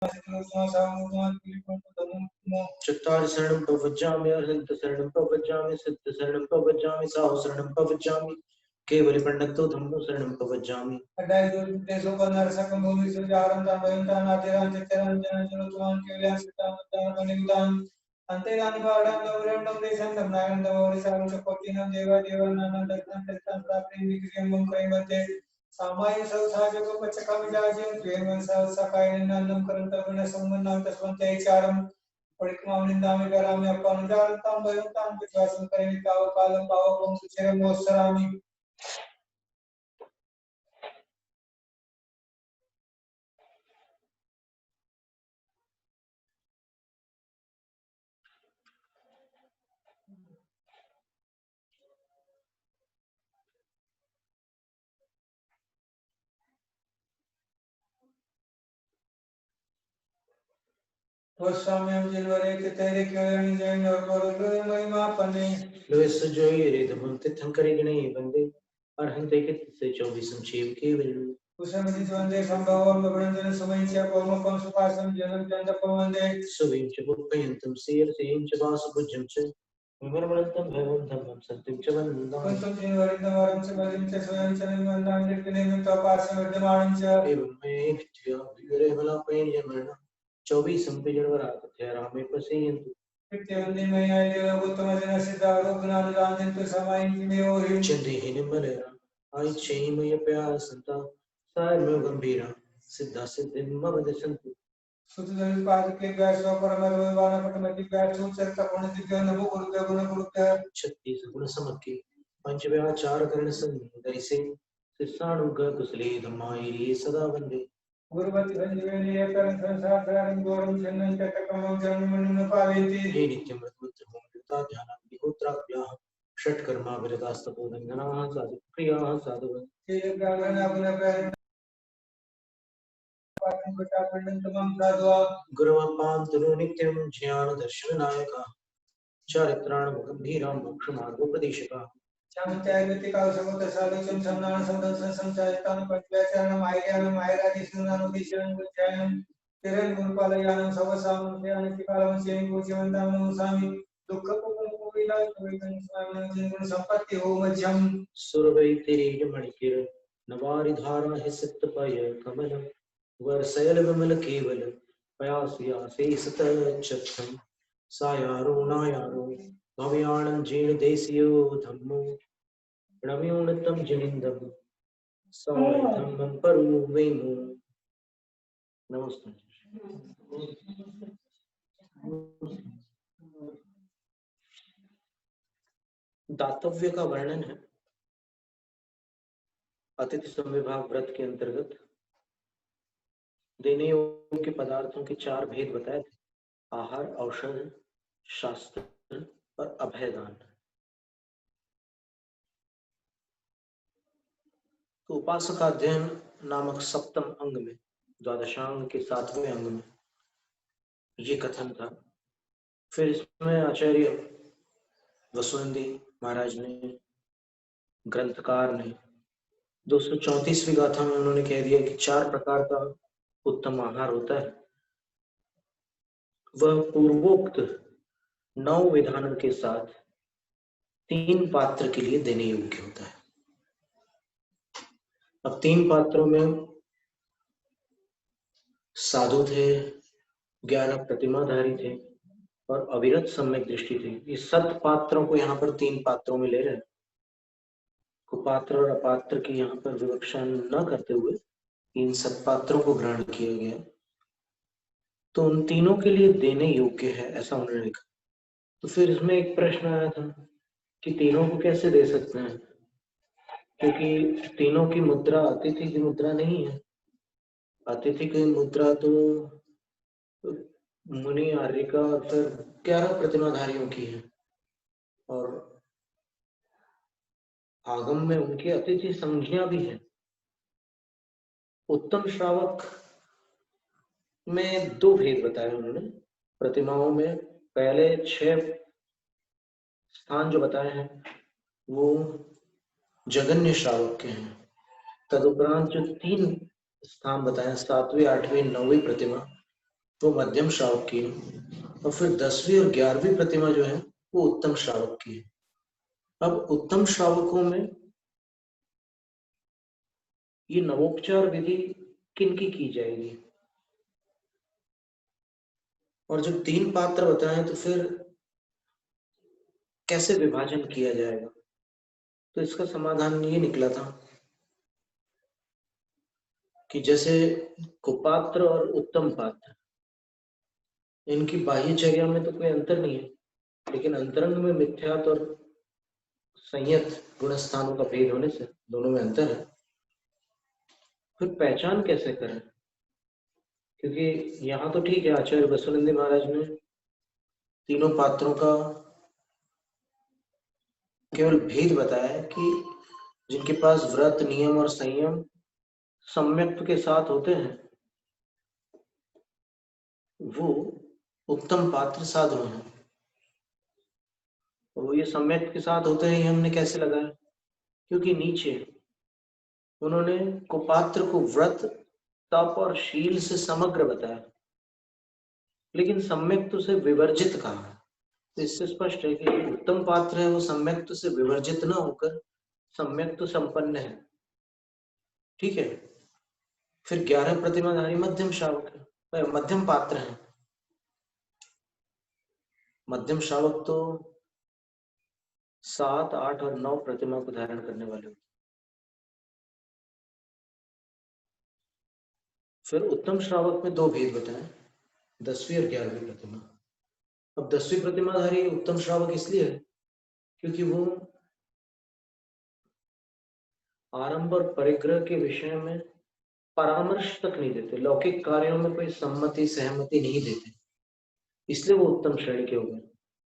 चत्वारि शरणं प्रपज्यामि अनंत शरणं प्रपज्यामि सिद्ध शरणं प्रपज्यामि साहु शरणं प्रपज्यामि केवल पंडितो धम्मो शरणं प्रपज्यामि अड्डाई दूर देशों पर नरसकम भूमि सुजारं तामयं तानातिरां चित्तरं जनजन तुमान केवलियां सिद्धां तां मनिदान अंतेरानि पारडं दौरंडं देशं दमनायं दमोरिसां चकोटिनं देवा देवानां दत्तं दत्तं प्राप्तिं विक्रियं मुंक्रैवते सामाय सौसाजको पचकमिदाजिं द्वेमं सौसकायनं करंतवण सम्मन्नं तस्वन्ते चारं परिक्रमावनिन्दामि करामि अपनुदारतां भयन्तां विश्वासं करेमि तावकालं पावकं सुचिरं मोत्सरामि Goswamyam Jinvare Kitare Kyani Jain Orgoro Mahima Pane Luis Joy Redamante Thankari Gane Bande Arhante Kit Se 24 Chiv Keval Usamati Svande Sambhavam Bhavanjana Samaisya Pamakam Supasam Janam Janda Pavande Suvim Chabupayantam Sir Sayim Chabasa Pujamcha Vimarmantam Bhavam Dhammam Satyam Chavandam Kuntum Jinvarinam Varam Sabadim Chasvayam Chanam Vandam Nirkanim Tapasam Vidyamanam Cha Evam Me Nitya Vigare Malapayan Yamana 24 संपिजड़वर आते हैं रामे पसेयंतु कृत्यवंदे मया देव उत्तमजन सिद्धारो गुणानुदानंतु समायिनि में ओहि चंदेहि निमलेरा आई चैमय प्यासंता सारमेव गंभीरा सिद्धा सिद्धिं मम दशंतु सुतदल पाद के व्यास परमर्व वाला पटमति व्यास चरित गुण दिव्य नमो गुरुदेव गुण गुरुदेव 36 गुण समक्की पंचव्याचार करण संदय से शिष्यानुग कुशले धम्माई सदा वंदे गुरुवति संजीवनी एकरं संसार सारं गौरं चंदन चक्रकमलं जन्ममृत्युं पावेति हे नित्यमृत्युं मुक्ता ध्यानं विहोत्राभ्याः षट्कर्मा विरतास्तपोदंगनाः साधुक्रियाः साधुवन् हे गागना गुणप्रहरण पाठं पटापण्डं तमं साधुआ गुरुवपान्तरो नित्यं ज्ञानदर्शननायकः चारित्राणं गम्भीरं मोक्षमार्गोपदेशकः चामत्यागति काल समुद्र साधुचम संनान संदर्शन संचारितान पंचव्याचारणम आयज्ञानम आयरादिशुनानुदिशनं गुज्जायनं तिरन गुरुपालयानं सवसामं त्यान कालम सेन गुज्जवंतां नमसामि दुःखपोकविला वेदन स्वामिनं जिन संपत्ति हो मध्यम सुरवै तेरे मणिकिर नवारि धारा है सत्पय कमल वरसैल विमल केवल पयासिया से सत चक्षम सायारो नायारो भवयानं जीण देसियो धम्मो नम्योन्नतं जनिन्दं साधम्मं परुवेमो नमस्ते दातव्य का वर्णन है अतिथि संविभाग व्रत के अंतर्गत देने योग्य पदार्थों के 4 भेद बताए थे आहार औषध शास्त्र और अभयदान तो उपासका अध्ययन नामक सप्तम अंग में द्वादशांग के 7वें अंग में ये कथन था। फिर इसमें आचार्य वसुनंदी महाराज ने ग्रंथकार ने 234वीं गाथा में उन्होंने कह दिया कि 4 प्रकार का उत्तम आहार होता है वह पूर्वोक्त 9 विधानों के साथ 3 पात्र के लिए देने योग्य होता है। अब 3 पात्रों में साधु थे, ज्ञान प्रतिमाधारी थे और अविरत सम्यक दृष्टि थी। इस 7 पात्रों को यहाँ पर 3 पात्रों में ले रहे हैं। कुपात्र और अपात्र की यहाँ पर विवक्षा न करते हुए इन 7 पात्रों को ग्रहण किया गया तो उन तीनों के लिए देने योग्य है ऐसा उन्होंने लिखा। तो फिर इसमें एक प्रश्न आया था कि तीनों को कैसे दे सकते हैं, क्योंकि तीनों की मुद्रा अतिथि की मुद्रा नहीं है। अतिथि की मुद्रा तो मुनि आर्यिका और फिर 11 प्रतिमाधारियों की है और आगम में उनकी अतिथि संज्ञा भी है। उत्तम श्रावक में 2 भेद बताए उन्होंने। प्रतिमाओं में पहले 6 स्थान जो बताए हैं वो जगन्य श्रावक के हैं। तदुपरांत जो 3 स्थान बताए 7वीं 8वीं 9वीं प्रतिमा वो मध्यम श्रावक की है, और फिर 10वीं और 11वीं प्रतिमा जो है वो उत्तम श्रावक की है। अब उत्तम श्रावकों में ये नवोपचार विधि किनकी की जाएगी, और जब 3 पात्र बताएं तो फिर कैसे विभाजन किया जाएगा। तो इसका समाधान ये निकला था कि जैसे कुपात्र और उत्तम पात्र, इनकी बाह्य चर्या में तो कोई अंतर नहीं है, लेकिन अंतरंग में मिथ्यात और संयत गुणस्थानों का भेद होने से दोनों में अंतर है। फिर पहचान कैसे करें, क्योंकि यहाँ तो ठीक है, आचार्य बसवनंदी महाराज ने तीनों पात्रों का केवल भेद बताया है कि जिनके पास व्रत, नियम और संयम सम्यक्त्व के साथ होते हैं वो उत्तम पात्र साधु हैं। वो ये सम्यक्त्व के साथ होते हैं, ये हमने कैसे लगाया, क्योंकि नीचे उन्होंने कुपात्र को व्रत, तप और शील से समग्र बताया, लेकिन सम्यक्त्व से विवर्जित कहा। तो इससे स्पष्ट है कि उत्तम पात्र है वो सम्यक्त्व से विवर्जित न होकर सम्यक्त्व संपन्न है। ठीक है। फिर 11 प्रतिमाधारी मध्यम श्रावक है, मध्यम पात्र है। मध्यम श्रावक तो 7, 8 और 9 प्रतिमा को धारण करने वाले होते। फिर उत्तम श्रावक में 2 भेद बताएं, 10वीं और 11वीं प्रतिमा। अब 10वीं प्रतिमाधारी उत्तम श्रावक इसलिए है क्योंकि वो आरंभ और परिग्रह के विषय में परामर्श तक नहीं देते, लौकिक कार्यों में कोई सम्मति सहमति नहीं देते, इसलिए वो उत्तम श्रेणी के हो गए।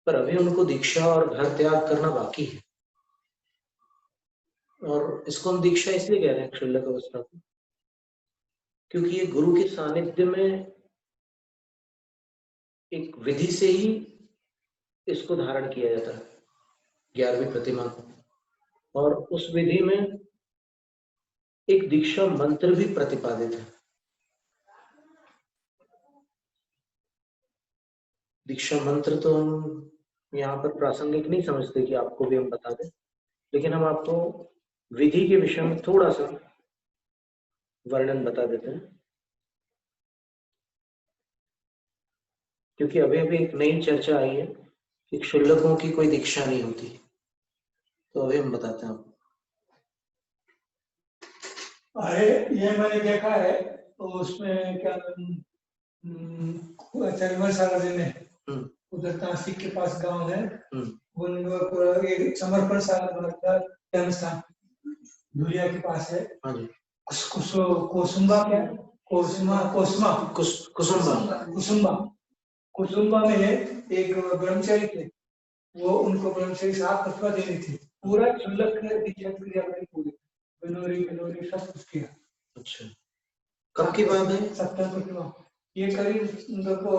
पर अभी उनको दीक्षा और घर त्याग करना बाकी है, और इसको हम दीक्षा इसलिए कह रहे हैं क्षुल्लक अवस्था को, क्योंकि ये गुरु के सानिध्य में एक विधि से ही इसको धारण किया जाता है 11वीं प्रतिमा को, और उस विधि में एक दीक्षा मंत्र भी प्रतिपादित है। दीक्षा मंत्र तो हम यहाँ पर प्रासंगिक नहीं समझते कि आपको भी हम बता दें, लेकिन हम आपको विधि के विषय में थोड़ा सा वर्णन बता देते हैं, क्योंकि अभी अभी एक नई चर्चा आई है कि क्षुल्लकों की कोई दीक्षा नहीं होती। तो अभी हम बताते हैं आपको। अरे ये मैंने देखा है, तो उसमें क्या ने उधर नासिक के पास गांव है, समर्पण स्थान धुलिया के पास है। कोसुम्बा क्या कुसुम्बा में एक ब्रह्मचारी थे, वो उनको ब्रह्मचारी 7 प्रतिभा देनी थी, पूरा क्षुल्लक दीक्षा क्रिया पूरी बिलोरी सब कुछ किया। अच्छा, कब की बात है? 70 प्रतिभा, ये करीब देखो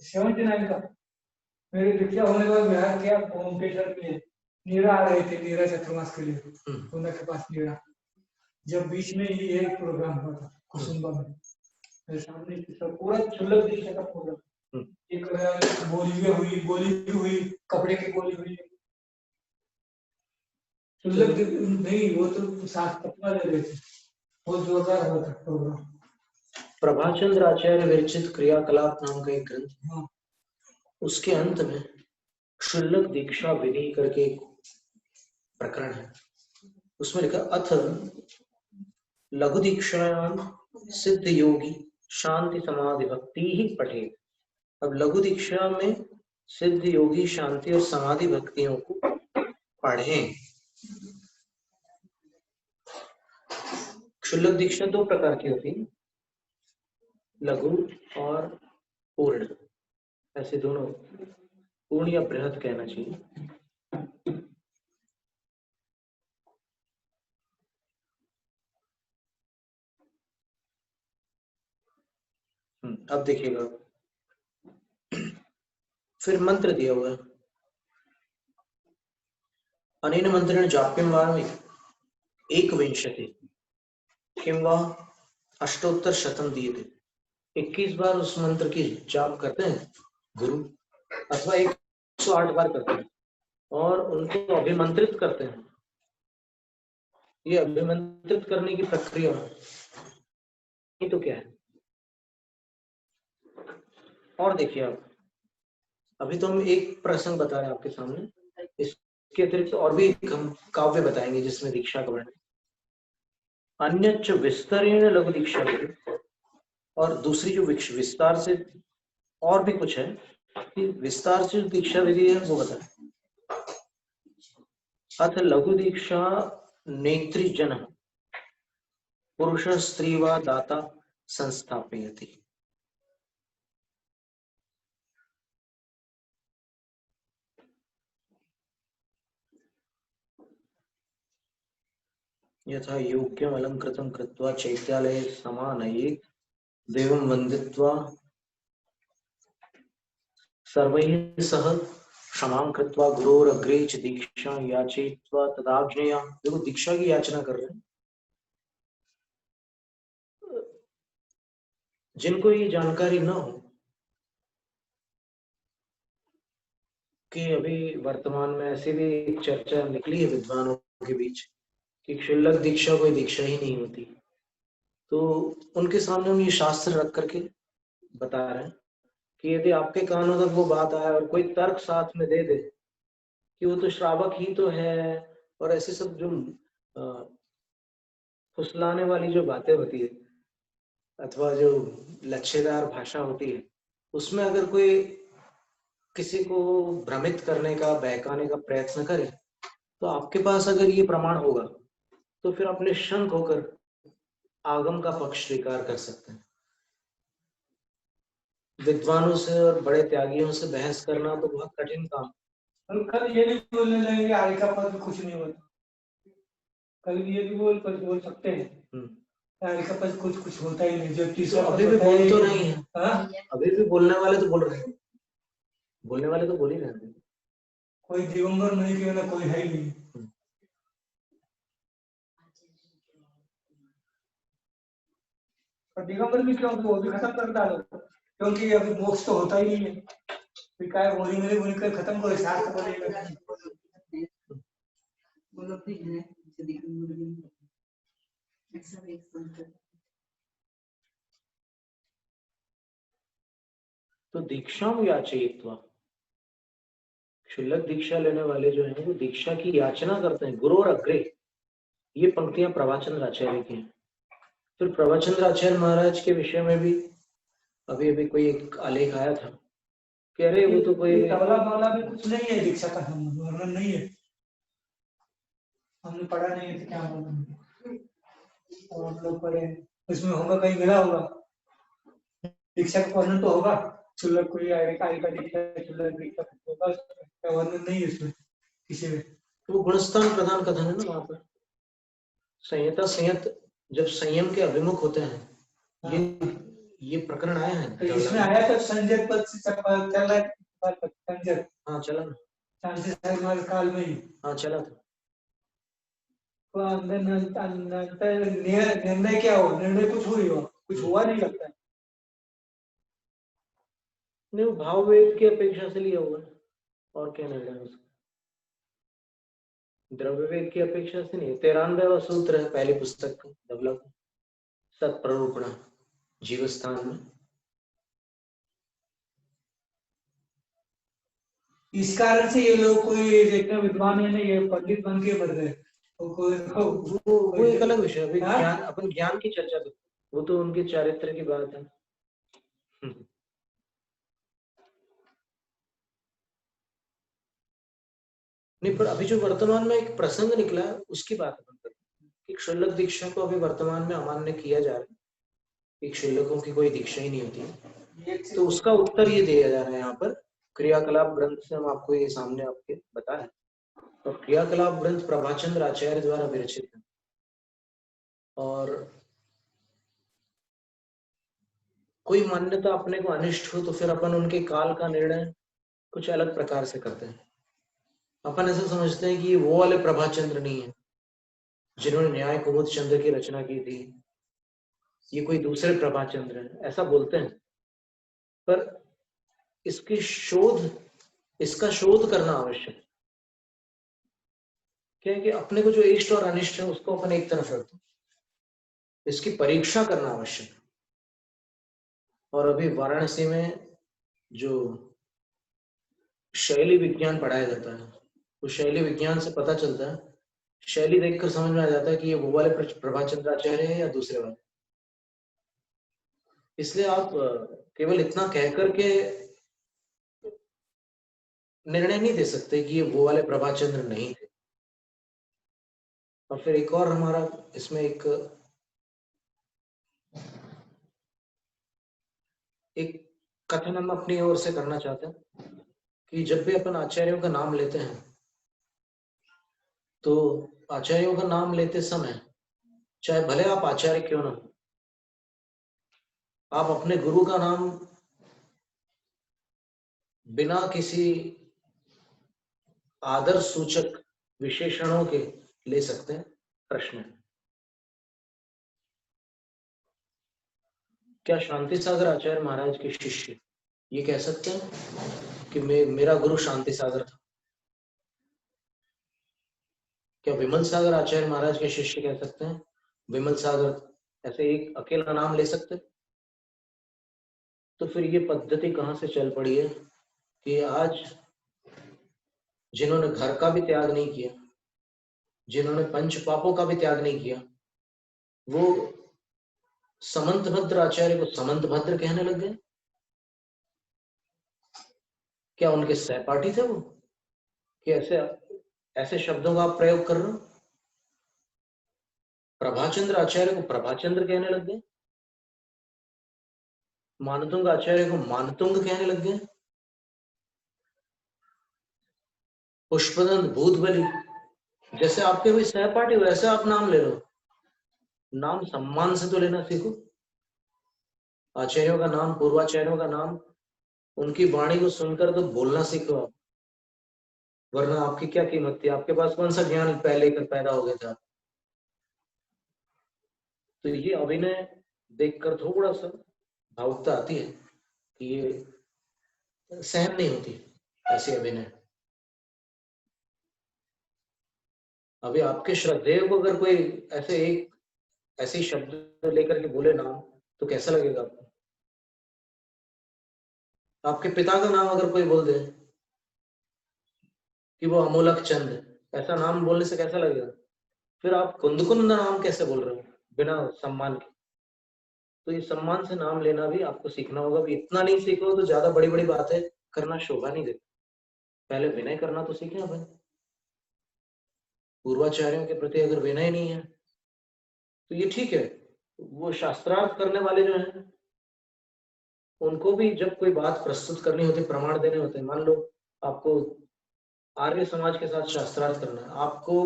79 का। मेरी दीक्षा होने के बाद बिहार किया, ओमकेश्वर के नीरा आ रहे थे, नीरा चतुर्मास के लिए उनके के पास नीरा, जब बीच में ये प्रोग्राम हुआ था कुसुम्बा में, मेरे सामने पूरा क्षुल्लक दीक्षा का प्रोग्राम, एक गोली भी हुई, कपड़े की गोली हुई, क्षुल्लक नहीं, वो तो 7 प्रतिभा ले रहे थे, बहुत जोरदार हुआ था प्रोग्राम। प्रभाचंद्र आचार्य विरचित क्रियाकलाप नाम का एक ग्रंथ, उसके अंत में क्षुल्लक दीक्षा विधि करके एक प्रकरण है, उसमें लिखा अथ लघु दीक्षायाम सिद्ध योगी शांति समाधि भक्ति ही पठे। अब लघु दीक्षा में सिद्ध योगी शांति और समाधि भक्तियों को पढ़ें। क्षुल्लक दीक्षा 2 प्रकार की होती है, लघु और पूर्ण, ऐसे दोनों, पूर्ण या बृहद कहना चाहिए। अब देखिएगा, फिर मंत्र दिया हुआ है, अनेन मंत्रेण जाप्यम वारमि एकविंशति किंवा अष्टोत्तर शतम दिए थे। 21 बार उस मंत्र की जाप करते हैं गुरु, अथवा 108 बार करते हैं और उनको अभिमंत्रित करते हैं। ये अभिमंत्रित करने की प्रक्रिया ये तो क्या है? और देखिए आप, अभी तो हम एक प्रसंग बता रहे हैं आपके सामने, इसके अतिरिक्त और भी हम काव्य बताएंगे जिसमें दीक्षा का वर्णन। अन्य विस्तरेण लघु दीक्षा की, और दूसरी जो विस्तार से और भी कुछ है कि विस्तार से जो दीक्षा विधि है वो बताए। अथ लघु दीक्षा नेत्री जन पुरुष स्त्री व दाता संस्थापयति। यथा योग्यम अलंकृतं कृत्वा चैत्यालये समानयेत् देवं वन्दित्वा सर्वैः सह क्षमां कृत्वा गुरोरग्रे च दीक्षा याचयित्वा तदाज्ञया। देखो दीक्षा की याचना कर रहे हैं। जिनको ये जानकारी न हो कि अभी वर्तमान में ऐसी भी एक चर्चा निकली है विद्वानों के बीच कि क्षुल्लक दीक्षा कोई दीक्षा ही नहीं होती, तो उनके सामने हम ये शास्त्र रख करके बता रहे हैं कि यदि आपके कानों तक वो बात आए और कोई तर्क साथ में दे दे कि वो तो श्रावक ही तो है, और ऐसे सब जो फुसलाने वाली जो बातें होती है अथवा जो लच्छेदार भाषा होती है, उसमें अगर कोई किसी को भ्रमित करने का बहकाने का प्रयत्न करे, तो आपके पास अगर ये प्रमाण होगा तो फिर आप निशंक होकर आगम का पक्ष स्वीकार कर सकते हैं। विद्वानों से और बड़े त्यागियों से बहस करना तो बहुत कठिन काम। हम कल ये नहीं बोलने लगेंगे आगे का पद कुछ नहीं होता, कल ये भी बोल सकते हैं आगे का पद कुछ होता ही नहीं, जब तीसरा तो अभी भी बोल तो नहीं है। हाँ? अभी भी बोलने वाले तो बोल रहे हैं, बोलने वाले तो बोल ही रहे हैं। कोई दिवंगत नहीं क्यों ना कोई है ही नहीं। और दिगंबर भी क्यों, वो भी खत्म कर डालो, क्योंकि अभी मोक्ष तो होता ही नहीं है, फिर काय होली मेरे बोली कर खत्म करो, शास्त्र बोलेगा बोलो ठीक है। तो दीक्षा याचयित्वा, क्षुल्लक दीक्षा लेने वाले जो हैं वो दीक्षा की याचना करते हैं गुरु और अग्रे। ये पंक्तियां प्रभाचंद्र आचार्य की हैं। फिर प्रभाचंद्र आचार्य महाराज के विषय में भी अभी अभी कोई एक आलेख आया था कि अरे वो तो कोई तबला माला भी कुछ नहीं है, दीक्षा का वर्णन नहीं है, हमने पढ़ा नहीं है तो क्या वर्णन, और हम लोग पढ़े इसमें होगा, कहीं मिला होगा दीक्षा का वर्णन तो होगा, क्षुल्लक कोई आएगा का दीक्षा क्षुल्लक दीक्षा होगा, क्या वर्णन नहीं है इसमें किसी में। तो गुणस्थान प्रधान कथन है ना वहां पर। संयता संयत जब संयम के अभिमुख होते हैं, ये प्रकरण आया है तो इसमें आया तो संजय पद से चल रहा है संजय। हाँ चला ना, शांति काल में ही हाँ चला था। निर्णय क्या हो, निर्णय कुछ हुई हो, कुछ हुआ नहीं लगता है। नहीं, भाव वेद की अपेक्षा से लिया हुआ है, और क्या निर्णय उसका, द्रव्य वेद की अपेक्षा से नहीं। 93वां सूत्र है पहली पुस्तक का धवला का, सत्प्ररूपण जीव स्थान में। इस कारण से ये लोग कोई जितने विद्वान है ना, ये पंडित बन के बढ़ रहे, वो एक अलग विषय है। ज्ञान, अपन ज्ञान की चर्चा करते, वो तो उनके चारित्र की बात है। नहीं, पर अभी जो वर्तमान में एक प्रसंग निकला है उसकी बात अपन करते हैं कि क्षुल्लक दीक्षा को अभी वर्तमान में अमान्य किया जा रहा है कि क्षुल्लकों की कोई दीक्षा ही नहीं होती है। तो उसका उत्तर ये दिया जा रहा है यहाँ पर क्रियाकलाप ग्रंथ से। हम आपको ये सामने आपके बताया, और क्रियाकलाप ग्रंथ प्रभाचंद्र आचार्य द्वारा विरचित है, और कोई मान्यता अपने को अनिष्ट हो तो फिर अपन उनके काल का निर्णय कुछ अलग प्रकार से करते हैं। अपन ऐसा समझते हैं कि ये वो वाले प्रभाचंद्र नहीं है जिन्होंने न्याय कुमुद चंद्र की रचना की थी, ये कोई दूसरे प्रभाचंद्र है, ऐसा बोलते हैं। पर इसका शोध करना आवश्यक है। क्या है कि अपने को जो इष्ट और अनिष्ट है उसको अपन एक तरफ रख दो, इसकी परीक्षा करना आवश्यक है। और अभी वाराणसी में जो शैली विज्ञान पढ़ाया जाता है, उस शैली विज्ञान से पता चलता है, शैली देखकर समझ में आ जाता है कि ये वो वाले प्रभाचंद्राचार्य है या दूसरे वाले। इसलिए आप केवल इतना कह करके निर्णय नहीं दे सकते कि ये वो वाले प्रभाचंद्र नहीं थे। और फिर एक और हमारा इसमें एक कथन हम अपनी ओर से करना चाहते हैं कि जब भी अपन आचार्यों का नाम लेते हैं तो आचार्यों का नाम लेते समय, चाहे भले आप आचार्य क्यों ना हो, आप अपने गुरु का नाम बिना किसी आदर सूचक विशेषणों के ले सकते हैं। प्रश्न है, क्या शांति सागर आचार्य महाराज के शिष्य ये कह सकते हैं कि मेरा गुरु शांति सागर था? क्या विमल सागर आचार्य महाराज के शिष्य कह सकते हैं विमल सागर? ऐसे एक अकेला नाम ले सकते? तो फिर ये पद्धति कहां से चल पड़ी है कि आज जिन्होंने घर का भी त्याग नहीं किया, जिन्होंने पंच पापों का भी त्याग नहीं किया, वो समंत भद्र आचार्य को समंत भद्र कहने लग गए? क्या उनके सहपाठी थे वो कि ऐसे शब्दों का आप प्रयोग कर रहे हो? प्रभाचंद्र आचार्य को प्रभाचंद्र कहने लग गए, मानतुंग आचार्य को मानतुंग कहने लग गए, पुष्पदंत भूतबली जैसे आपके कोई सहपाठी वैसे आप नाम ले रहे हो। नाम सम्मान से तो लेना सीखो। आचार्यों का नाम, पूर्वाचार्यों का नाम, उनकी वाणी को सुनकर तो बोलना सीखो आप, वरना आपकी क्या कीमत थी? आपके पास कौन सा ज्ञान पहले कर पैदा हो गया था? तो ये अभिनय देखकर थोड़ा सा भावुकता आती है कि ये सहन नहीं होती ऐसे अभिनय। अभी आपके श्रद्धेय को अगर कोई ऐसे शब्द लेकर के बोले नाम, तो कैसा लगेगा आपको? आपके पिता का नाम अगर कोई बोल दे कि वो अमोलक चंद, ऐसा नाम बोलने से कैसा लगेगा? फिर आप कुंदकुंद नाम कैसे बोल रहे हो बिना सम्मान के? तो ये सम्मान से नाम लेना भी आपको सीखना होगा। भी इतना नहीं सीखो तो ज्यादा बड़ी बड़ी बातें करना शोभा नहीं देती। पहले विनय करना तो सीखें अपन। पूर्वाचार्यों के प्रति अगर विनय नहीं है तो ये ठीक है, वो शास्त्रार्थ करने वाले जो हैं उनको भी जब कोई बात प्रस्तुत करनी होती, प्रमाण देने होते हैं, मान लो आपको आर्य समाज के साथ शास्त्रार्थ करना है, आपको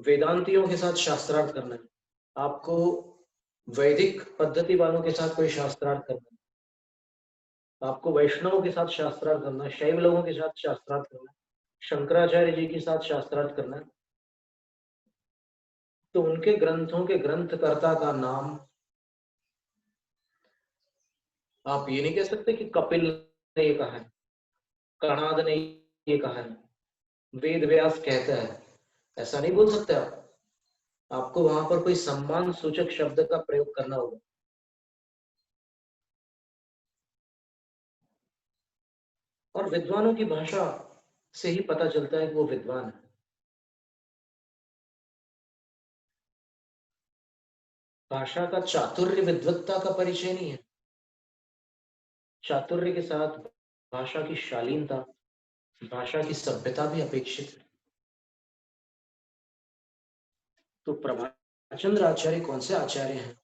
वेदांतियों के साथ शास्त्रार्थ करना है, आपको वैदिक पद्धति वालों के साथ कोई शास्त्रार्थ करना है, आपको वैष्णवों के साथ शास्त्रार्थ करना है, शैव लोगों के साथ शास्त्रार्थ करना है, शंकराचार्य जी के साथ शास्त्रार्थ करना है, तो उनके ग्रंथों के ग्रंथकर्ता का नाम आप ये नहीं कह सकते कि कपिल ने ये कहा है, कणाद ने ये कहा है, वेद व्यास कहता है, ऐसा नहीं बोल सकते आप। आपको वहां पर कोई सम्मान सूचक शब्द का प्रयोग करना होगा। और विद्वानों की भाषा से ही पता चलता है कि वो विद्वान है। भाषा का चातुर्य विद्वत्ता का परिचय नहीं है। चातुर्य के साथ भाषा की शालीनता, भाषा की सभ्यता भी अपेक्षित है। तो प्रभाचंद्र आचार्य कौन से आचार्य हैं,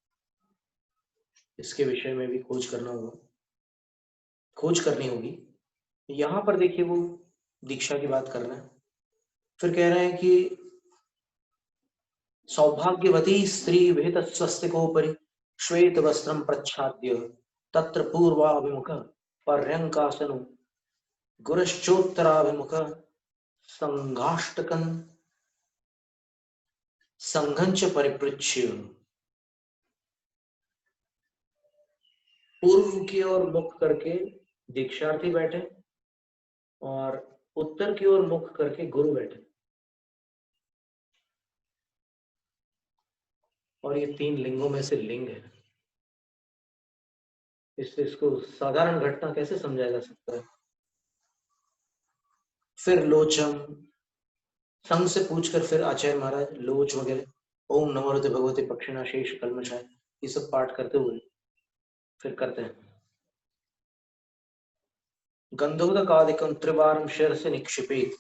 इसके विषय में भी खोज करनी होगी। यहां पर देखिए वो दीक्षा की बात कर रहे हैं, फिर कह रहे हैं कि सौभाग्यवती स्त्री विहित स्वस्तिकोपरि श्वेत वस्त्रम प्रच्छाद्य तत्र पूर्वाभिमुख पर्यंकासनो गुरश्चोत्तराभिमुख संघाष्टकन संघंच परिपृच्य। पूर्व की ओर मुख करके दीक्षार्थी बैठे और उत्तर की ओर मुख करके गुरु बैठे, और ये 3 लिंगों में से लिंग है। इसको साधारण घटना कैसे समझा जा सकता है? फिर लोचम संघ से पूछकर फिर आचार्य महाराज लोच वगैरह ओम नमो भगवते पक्षिणाशेष कल्मषाय ये सब पाठ करते हुए फिर करते हैं। गंधोदकादिकं त्रिवारं शिर से निक्षेपित,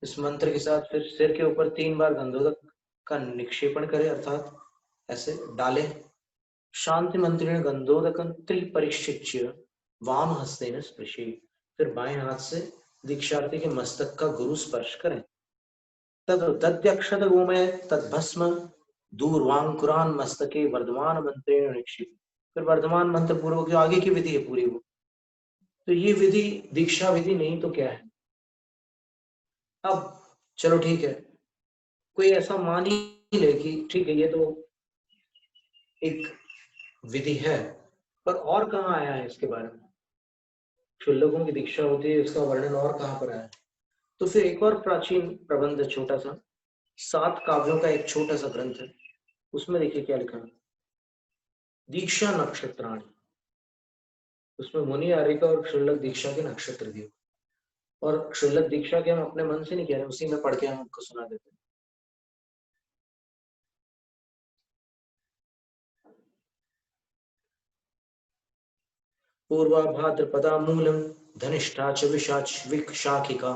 इस मंत्र के साथ फिर सिर के ऊपर 3 बार गंधोदक का निक्षेपण करे, अर्थात ऐसे डाले। शांति मंत्री ने गंधोदकं त्रिपरिशिच्य वाम हस्तेन स्पृशे, फिर बाएं हाथ से दीक्षार्थी के मस्तक का गुरु स्पर्श करें। तद दध्यक्षत गोमय तद्भस्म दूरवांकुरान मस्तके वर्धमान मंत्रेण निक्षेप, फिर वर्धमान मंत्र पूर्वक जो आगे की विधि है पूरी वो, तो ये विधि दीक्षा विधि नहीं तो क्या है? अब चलो ठीक है, कोई ऐसा मान ही ले कि ठीक है ये तो एक विधि है, पर और कहाँ आया है इसके बारे में? क्षुल्लकों की दीक्षा होती है, इसका वर्णन और कहाँ पर आया है? तो फिर एक और प्राचीन प्रबंध छोटा सा 7 काव्यों का एक छोटा सा ग्रंथ है, उसमें देखिए क्या लिखा है। दीक्षा नक्षत्राणी, उसमें मुनि आर्यका और क्षुल्लक दीक्षा के नक्षत्र दिए, और क्षुल्लक दीक्षा के हम अपने मन से नहीं कह रहे, उसी में पढ़ के हम आपको सुना देते हैं। पूर्वा भाद्रपदा मूलम धनिष्ठा च विशाच विशाखिका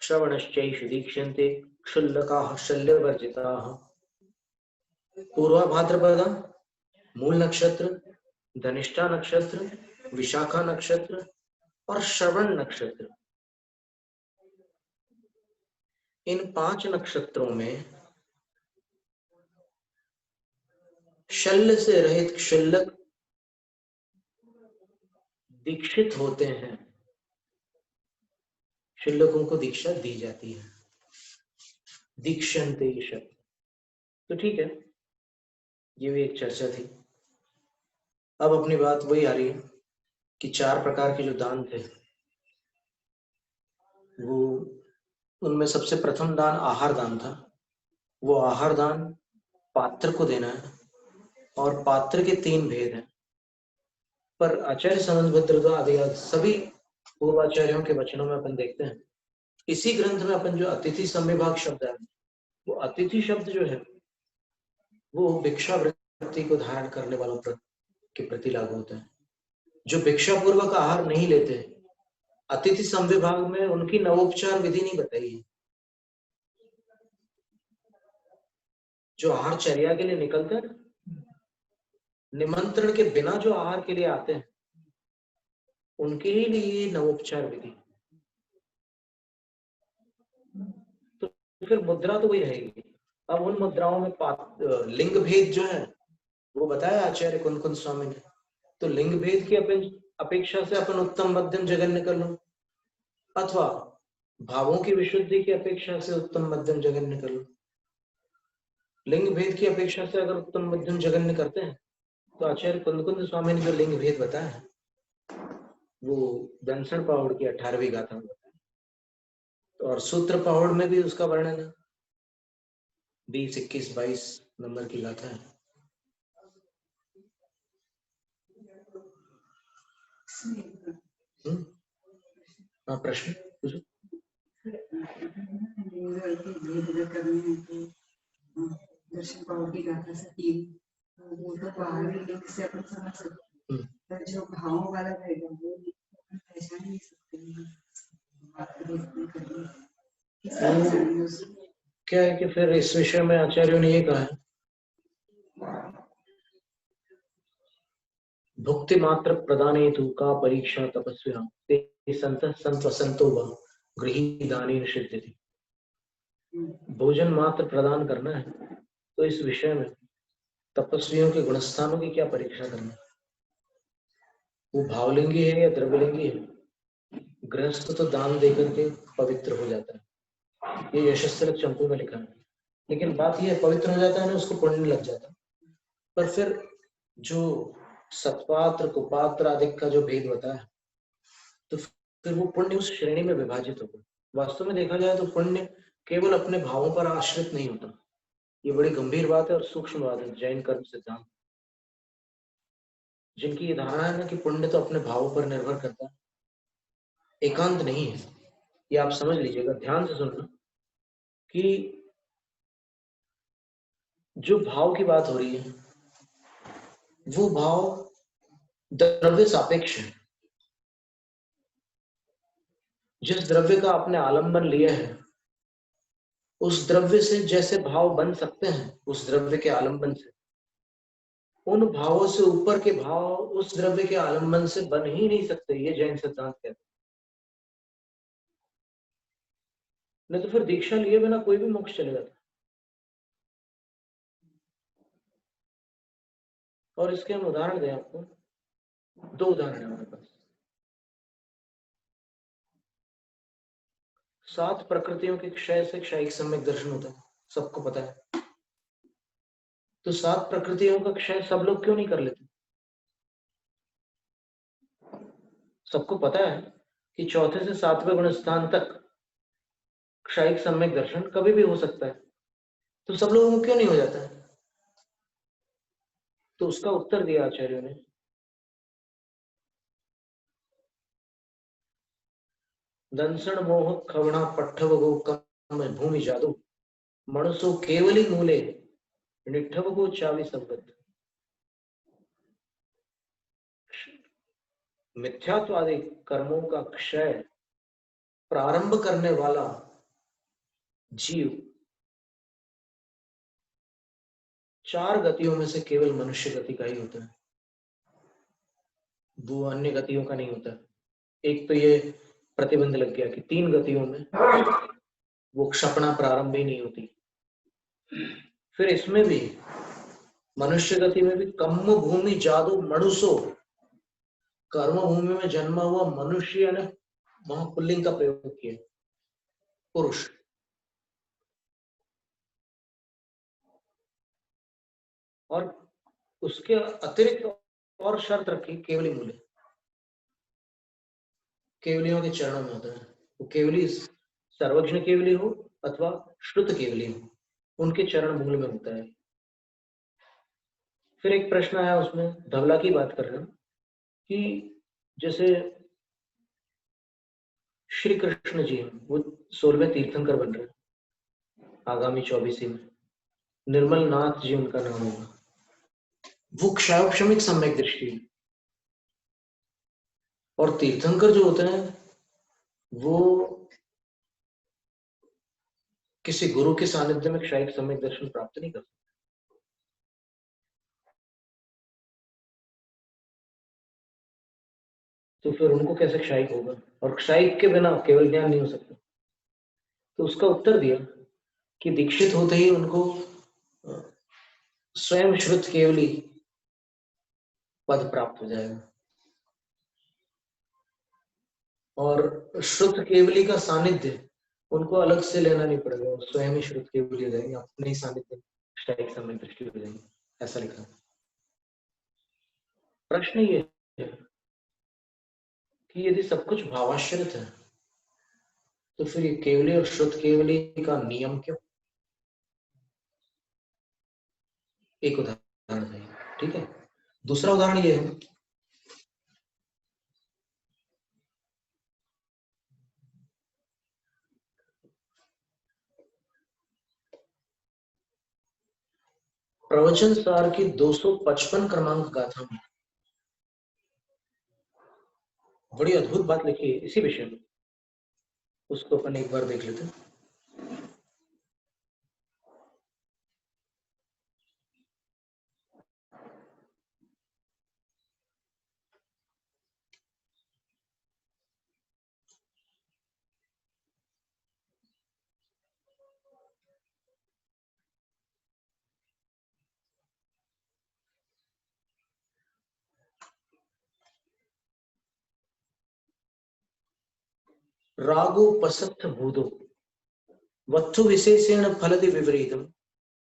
श्रवणश्चैष दीक्षन्ते क्षुल्लकाः शल्यवर्जिताः। पूर्वा भाद्रपदा मूल नक्षत्र, धनिष्ठा नक्षत्र, विशाखा नक्षत्र और श्रवण नक्षत्र, इन 5 नक्षत्रों में शल्य से रहित क्षुल्लक दीक्षित होते हैं, क्षुल्लकों को दीक्षा दी जाती है, दीक्षन्ते ये शब्द। तो ठीक है, ये भी एक चर्चा थी। अब अपनी बात वही आ रही है कि 4 प्रकार के जो दान थे, वो उनमें सबसे प्रथम दान आहार दान था। वो आहार दान पात्र को देना है, और पात्र के 3 भेद हैं, पर आचार्य समन्वयभद्र आदि सभी पूर्वाचार्यों के वचनों में अपन देखते हैं, इसी ग्रंथ में अपन जो अतिथि संविभाग शब्द है, वो अतिथि शब्द जो है वो भिक्षा वृत्ति को धारण करने वालों के प्रति लागू होता है। जो भिक्षा पूर्वक आहार नहीं लेते, अतिथि संविभाग में उनकी नवोपचार विधि नहीं बताई है। जो आहार चर्या के लिए निकलते हैं, निमंत्रण के बिना जो आहार के लिए आते हैं, उनके ही लिए नवोपचार विधि। तो फिर मुद्रा तो वही रहेगी। अब उन मुद्राओं में लिंग भेद जो है वो बताया आचार्य कुंद स्वामी ने, तो लिंग भेद की अपेक्षा से अपन उत्तम मध्यम जघन्य कर लो, अथवा भावों की विशुद्धि की अपेक्षा से उत्तम मध्यम जघन्य कर लो। लिंग भेद की अपेक्षा से अगर उत्तम मध्यम जघन्य करते हैं, तो आचार्य कुंद स्वामी ने जो लिंग भेद बताया है वो दंसन पहाड़ की 18वीं गाथा में बताया, और सूत्र पहाड़ में भी उसका वर्णन है, 20, 21, 22 नंबर की गाथा है। प्रश्न पूछो। दर्शन पाओ की गाथा से वो तो बाहरी लिंक से अपन समझ सकते हैं, पर जो भावों वाला रहेगा वो पहचान नहीं सकते हैं। क्या है कि फिर इस विषय में आचार्यों ने ये कहा है, भुक्ति मात्र प्रदाने तु का परीक्षा तपस्विनां ते संतः संतवसंतो वा गृही दानेन सिद्ध्यति। भोजन मात्र प्रदान करना है, तो इस विषय में तपस्वियों के गुणस्थानों की क्या परीक्षा करना है? वो भावलिंगी है या द्रव्यलिंगी है? गृहस्थ तो दान देकर के पवित्र हो जाता है, ये यशस्त्र चंपू में लिखा है, लेकिन बात यह पवित्र हो जाता है ना, उसको पुण्य लग जाता है। पर फिर जो सत्पात्र कुपात्र आदि का जो भेद बताया, तो फिर वो पुण्य उस श्रेणी में विभाजित होगा। वास्तव में देखा जाए तो पुण्य केवल अपने भावों पर आश्रित नहीं होता। ये बड़ी गंभीर बात है और सूक्ष्म बात है जैन कर्म सिद्धांत। जिनकी ये धारणा है ना कि पुण्य तो अपने भावों पर निर्भर करता है, एकांत नहीं है, ये आप समझ लीजिएगा, ध्यान से सुनना कि जो भाव की बात हो रही है वो भाव द्रव्य सापेक्ष है। जिस द्रव्य का आपने आलंबन लिया है उस द्रव्य से जैसे भाव बन सकते हैं, उस द्रव्य के आलंबन से, उन भावों से ऊपर के भाव उस द्रव्य के आलंबन से बन ही नहीं सकते, ये जैन सिद्धांत कहते हैं। नहीं तो फिर दीक्षा लिए बिना कोई भी मोक्ष चले जाता। और इसके हम उदाहरण दें आपको, 2 उदाहरण है हमारे पास। 7 प्रकृतियों के क्षय से क्षयिक सम्यक दर्शन होता है, सबको पता है। तो 7 प्रकृतियों का क्षय सब लोग क्यों नहीं कर लेते? सबको पता है कि चौथे से 7वें गुण स्थान तक क्षयिक सम्यक दर्शन कभी भी हो सकता है, तो सब लोगों को क्यों नहीं हो जाता है? तो उसका उत्तर दिया आचार्यों ने, दंसण मोह खवणा पट्ठव गो कम भूमि जादू मनुष्यो केवली मूले निठव को चावी संबद्ध। मिथ्यात्वादी कर्मों का क्षय प्रारंभ करने वाला जीव 4 गतियों में से केवल मनुष्य गति का ही होता है, वो अन्य गतियों का नहीं होता। एक तो ये प्रतिबंध लग गया कि 3 गतियों में वो क्षपणा प्रारंभ ही नहीं होती। फिर इसमें भी मनुष्य गति में भी कम भूमि जादू मनुष्यो, कर्म भूमि में जन्मा हुआ मनुष्य ने वहां पुल्लिंग का प्रयोग किया, पुरुष। और उसके अतिरिक्त और शर्त रखी, केवली मूल्य, केवलियों के चरणों में होता है। वो केवली सर्वज्ञ केवली हो अथवा श्रुत केवली हो, उनके चरण मूल में होता है। फिर एक प्रश्न आया उसमें, धवला की बात कर रहे हैं कि जैसे श्री कृष्ण जी वो 16वें तीर्थंकर बन रहे हैं आगामी 24 में, निर्मल नाथ जी उनका नाम होगा। वो क्षयोक्षमिक सम्यक दृष्टि है, और तीर्थंकर जो होते हैं वो किसी गुरु के सानिध्य में क्षयिक सम्यक दर्शन प्राप्त नहीं कर सकते। तो फिर उनको कैसे क्षयिक होगा? और क्षयिक के बिना केवल ज्ञान नहीं हो सकता। तो उसका उत्तर दिया कि दीक्षित होते ही उनको स्वयं श्रुत केवली पद प्राप्त हो जाएगा, और श्रुत केवली का सानिध्य उनको अलग से लेना नहीं पड़ेगा, स्वयं ही श्रुत केवली हो जाएंगे, अपने ही सानिध्य क्षयिक सम्यक दृष्टि हो जाएंगे, ऐसा लिखा। प्रश्न ये है कि यदि सब कुछ भावाश्रित है तो फिर ये केवली और श्रुत केवली का नियम क्यों? एक उदाहरण है, ठीक है। दूसरा उदाहरण ये है, प्रवचन सार की 255 क्रमांक गाथा में बड़ी अद्भुत बात लिखी है इसी विषय में, उसको अपन एक बार देख लेते हैं। रागोपसक्त भूतो वत्थु विशेषेण फलति विपरीतम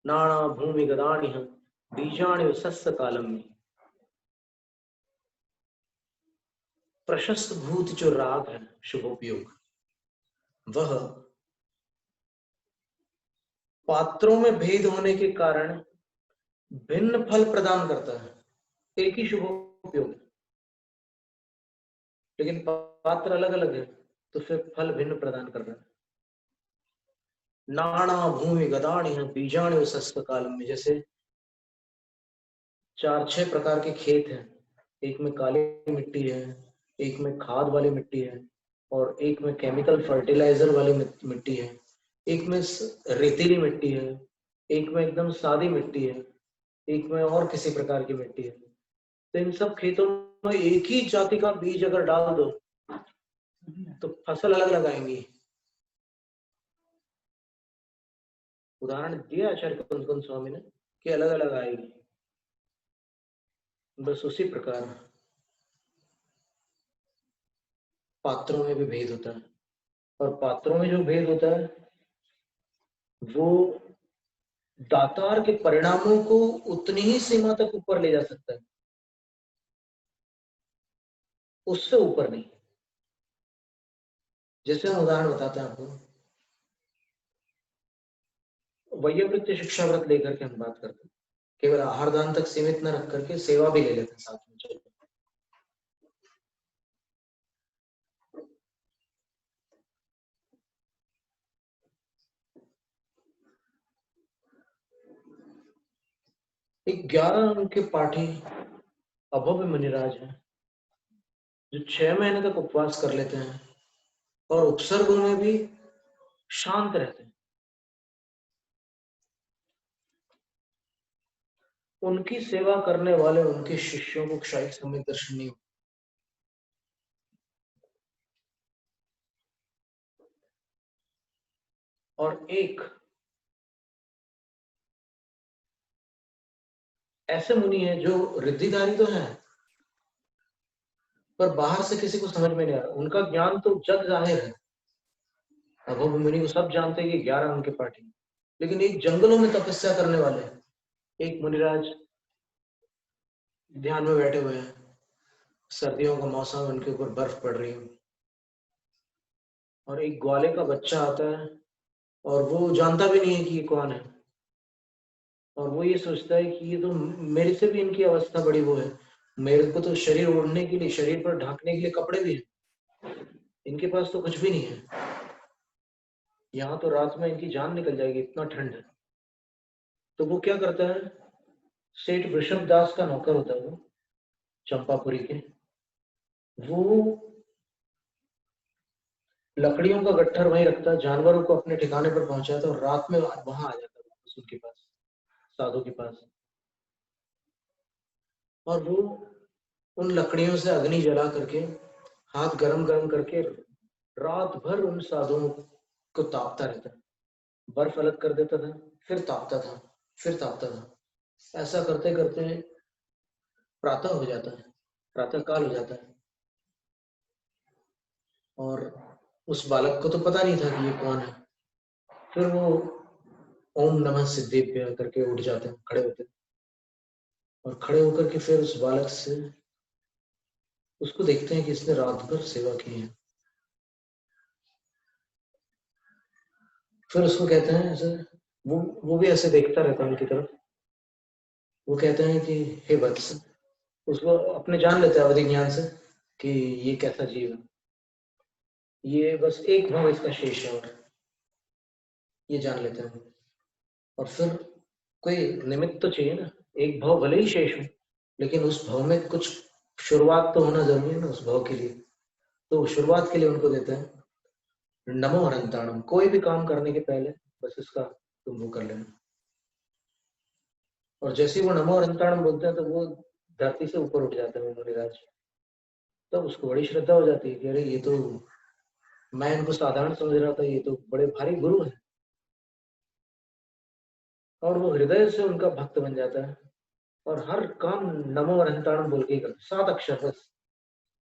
नाना भूमि गदानि बीजाणि सस्य कालम में। प्रशस्त भूत जो राग है शुभोपयोग, वह पात्रों में भेद होने के कारण भिन्न फल प्रदान करता है। एक ही शुभोपयोग है, लेकिन पात्र अलग अलग है, तो फिर फल भिन्न प्रदान कर रहा है। नाना भूमि गदाणी बीजाणी उस काल में, जैसे 4-6 प्रकार के खेत हैं, एक में काली मिट्टी है, एक में खाद वाली मिट्टी है, और एक में केमिकल फर्टिलाइजर वाली मिट्टी है, एक में रेतीली मिट्टी है, एक में एकदम सादी मिट्टी है, एक में और किसी प्रकार की मिट्टी है। तो इन सब खेतों में एक ही जाति का बीज अगर डाल दो तो फसल अलग अलग आएंगी। उदाहरण दिया आचार्य कुंद स्वामी ने कि अलग अलग आएगी। बस उसी प्रकार पात्रों में भी भेद होता है, और पात्रों में जो भेद होता है वो दातार के परिणामों को उतनी ही सीमा तक ऊपर ले जा सकता है, उससे ऊपर नहीं। जैसे हम उदाहरण बताते हैं आपको, वैयवृत्ति शिक्षा व्रत लेकर के हम बात करते हैं, केवल आहार दान तक सीमित न रख करके सेवा भी ले लेते हैं साथ में। चलो, एक 11 उनके पाठी अभव्य मुनिराज हैं जो 6 महीने तक उपवास कर लेते हैं और उपसर्गों में भी शांत रहते हैं। उनकी सेवा करने वाले उनके शिष्यों को क्षयिक समय दर्शन नहीं होता। और एक ऐसे मुनि है जो रिद्धिधारी तो है, पर बाहर से किसी को समझ में नहीं आ रहा। उनका ज्ञान तो जग जाहिर है, अभव्य मुनि को सब जानते हैं कि 11 उनके पाठी, लेकिन एक जंगलों में तपस्या करने वाले एक मुनिराज ध्यान में बैठे हुए हैं, सर्दियों का मौसम, उनके ऊपर बर्फ पड़ रही है, और एक ग्वाले का बच्चा आता है और वो जानता भी नहीं है कि ये कौन है, और वो ये सोचता है कि ये तो मेरे से भी इनकी अवस्था बड़ी वो है, मेरे को तो शरीर ओढ़ने के लिए, शरीर पर ढकने के लिए कपड़े भी हैं, इनके पास तो कुछ भी नहीं है, यहाँ तो रात में इनकी जान निकल जाएगी, इतना ठंड है। तो वो क्या करता है, सेठ वृषभ दास का नौकर होता है वो, चंपापुरी के, वो लकड़ियों का गट्ठर वहीं रखता है, जानवरों को अपने ठिकाने पर पहुंचाता है और रात में वहां आ जाता है वापस उनके पास, साधु के पास, और वो उन लकड़ियों से अग्नि जला करके, हाथ गरम गरम करके रात भर उन साधुओं को तापता रहता है। बर्फ अलग कर देता था, फिर तापता था, फिर तापता था। ऐसा करते करते प्रातः हो जाता है, प्रातः काल हो जाता है, और उस बालक को तो पता नहीं था कि ये कौन है। फिर वो ओम नमः सिद्धेभ्य करके उठ जाते हैं, खड़े होते हैं, और खड़े होकर के फिर उस बालक से उसको देखते हैं कि इसने रात भर सेवा की है। फिर उसको कहते हैं ऐसे, वो भी ऐसे देखता रहता है उनकी तरफ। वो कहते हैं कि हे वत्स, उसको अपने जान लेते हैं अवधि ज्ञान से कि ये कैसा जीव है, ये बस एक भाव इसका शेष है, और ये जान लेते हैं। और फिर कोई निमित्त तो चाहिए ना, एक भाव भले ही शेष हो, लेकिन उस भाव में कुछ शुरुआत तो होना जरूरी है ना उस भाव के लिए। तो शुरुआत के लिए उनको देते हैं नमो अनंताणम, कोई भी काम करने के पहले बस इसका तुम वो कर लेना। और जैसे ही वो नमो अनंताणम बोलते हैं तो वो धरती से ऊपर उठ जाते हैं मुनिराज। तो उसको बड़ी श्रद्धा हो जाती है कि अरे ये तो, मैं इनको साधारण समझ रहा था, ये तो बड़े भारी गुरु है। और वो हृदय से उनका भक्त बन जाता है, और हर काम नमो अनंताणम बोल के ही करता, 7 अक्षर बस।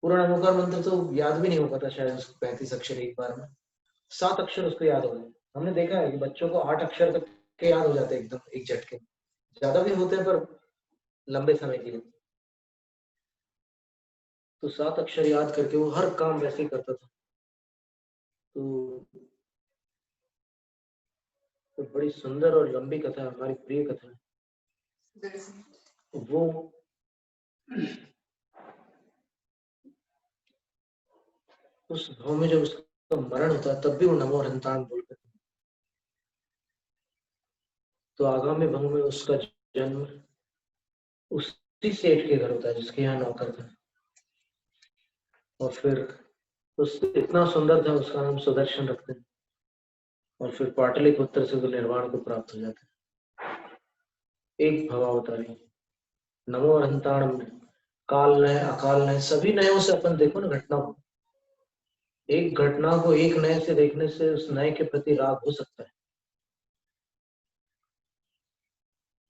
पूरा नमोकार मंत्र तो याद भी नहीं हो पाता शायद उसको, 35 अक्षर एक बार में, 7 अक्षर उसको याद हो गए। हमने देखा है कि बच्चों को 8 अक्षर तक के याद हो जाते हैं एकदम एक झटके, ज्यादा भी होते हैं पर लंबे समय के लिए। तो 7 अक्षर याद करके वो हर काम वैसे ही करता था। तो बड़ी सुंदर और लंबी कथा, हमारी प्रिय कथा है। वो उस भाव में जब उसका मरण होता है तब भी वो नमो हरंताण बोलते थे। तो आगामी भाव में उसका जन्म उसी सेठ के घर होता है जिसके यहाँ नौकर था, और फिर उस इतना सुंदर था, उसका नाम सुदर्शन रखते हैं, और फिर पाटलिपुत्र से वो निर्वाण को प्राप्त हो जाते हैं। एक भवावतारी नमो अरहंताण में काल नय अकाल नय सभी नयों से अपन देखो ना घटना को, एक घटना को एक नए से देखने से उस नए के प्रति राग हो सकता है।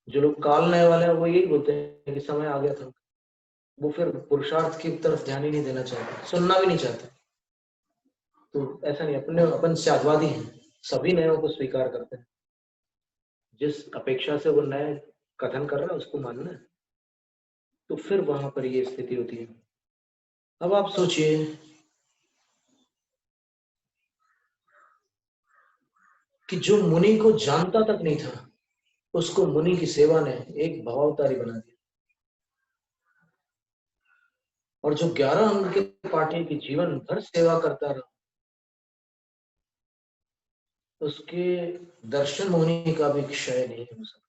जो लोग काल नए वाले हैं वो यही बोलते हैं कि समय आ गया था, वो फिर पुरुषार्थ की तरफ ध्यान ही नहीं देना चाहते, सुनना भी नहीं चाहते। तो ऐसा नहीं, अपने अपन त्यागवादी हैं, सभी नयों को स्वीकार करते हैं, जिस अपेक्षा से वो नए कथन कर रहा है उसको मानना है। तो फिर वहां पर ये स्थिति होती है। अब आप सोचिए कि जो मुनि को जानता तक नहीं था उसको मुनि की सेवा ने एक भावावतारी बना दिया, और जो 11 अंग के पाठी की जीवन भर सेवा करता रहा उसके दर्शन होने का भी क्षय नहीं हो सकता।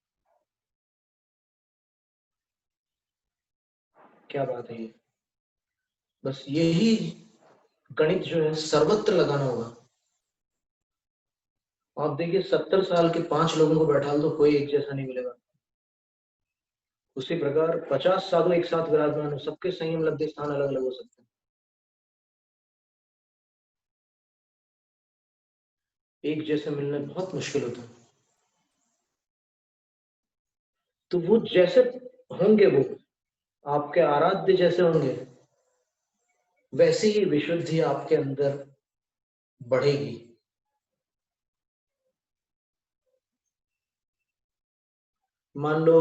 क्या बात है ये, बस यही गणित जो है सर्वत्र लगाना होगा। आप देखिए 70 साल के 5 लोगों को बैठा दो, कोई एक जैसा नहीं मिलेगा। उसी प्रकार 50 साधु एक साथ विराजमान हो, सबके संयम लब्धि स्थान अलग अलग हो सकते हैं। एक जैसे मिलना बहुत मुश्किल होता है। तो वो जैसे होंगे, वो आपके आराध्य जैसे होंगे, वैसे ही विशुद्धि आपके अंदर बढ़ेगी। मान लो